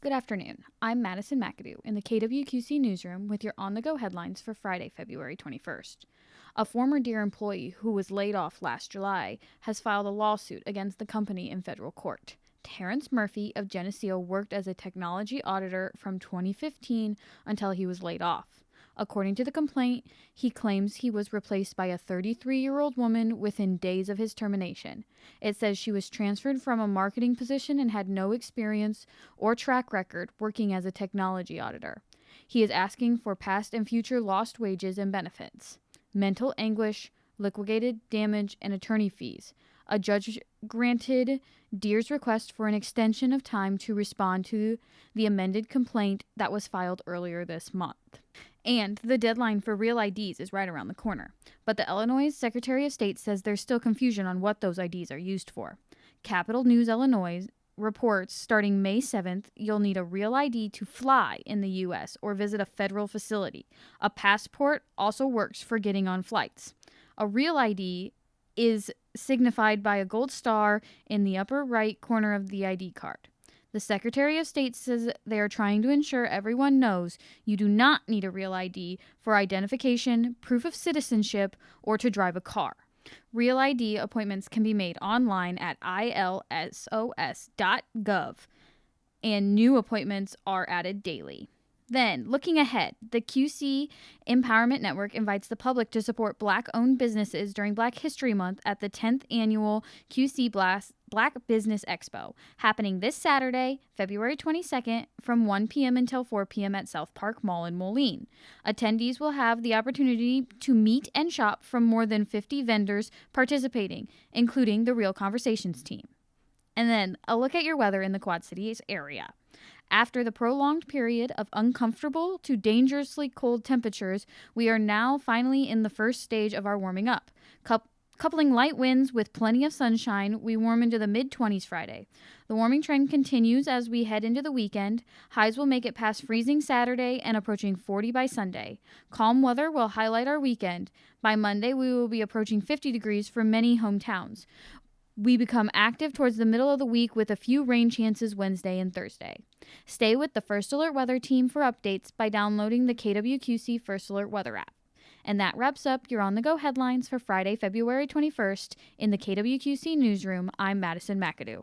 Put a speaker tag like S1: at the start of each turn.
S1: Good afternoon. I'm Madison McAdoo in the KWQC newsroom with your on-the-go headlines for Friday, February 21st. A former Deere employee who was laid off last July has filed a lawsuit against the company in federal court. Terrence Murphy of Geneseo worked as a technology auditor from 2015 until he was laid off. According to the complaint, he claims he was replaced by a 33-year-old woman within days of his termination. It says she was transferred from a marketing position and had no experience or track record working as a technology auditor. He is asking for past and future lost wages and benefits, mental anguish, liquidated damage, and attorney fees. A judge granted Deere's request for an extension of time to respond to the amended complaint that was filed earlier this month. And the deadline for real IDs is right around the corner. But the Illinois Secretary of State says there's still confusion on what those IDs are used for. Capital News Illinois reports starting May 7th, you'll need a real ID to fly in the U.S. or visit a federal facility. A passport also works for getting on flights. A real ID is signified by a gold star in the upper right corner of the ID card. The Secretary of State says they are trying to ensure everyone knows you do not need a real ID for identification, proof of citizenship, or to drive a car. Real ID appointments can be made online at ilsos.gov, and new appointments are added daily. Then, looking ahead, the QC Empowerment Network invites the public to support Black-owned businesses during Black History Month at the 10th Annual QC Black Business Expo, happening this Saturday, February 22nd, from 1 p.m. until 4 p.m. at South Park Mall in Moline. Attendees will have the opportunity to meet and shop from more than 50 vendors participating, including the Real Conversations team. And then, a look at your weather in the Quad Cities area. After the prolonged period of uncomfortable to dangerously cold temperatures, we are now finally in the first stage of our warming up. Coupling light winds with plenty of sunshine, we warm into the mid-20s Friday. The warming trend continues as we head into the weekend. Highs will make it past freezing Saturday and approaching 40 by Sunday. Calm weather will highlight our weekend. By Monday, we will be approaching 50 degrees for many hometowns. We become active towards the middle of the week with a few rain chances Wednesday and Thursday. Stay with the First Alert Weather team for updates by downloading the KWQC First Alert Weather app. And that wraps up your on-the-go headlines for Friday, February 21st. In the KWQC newsroom, I'm Madison McAdoo.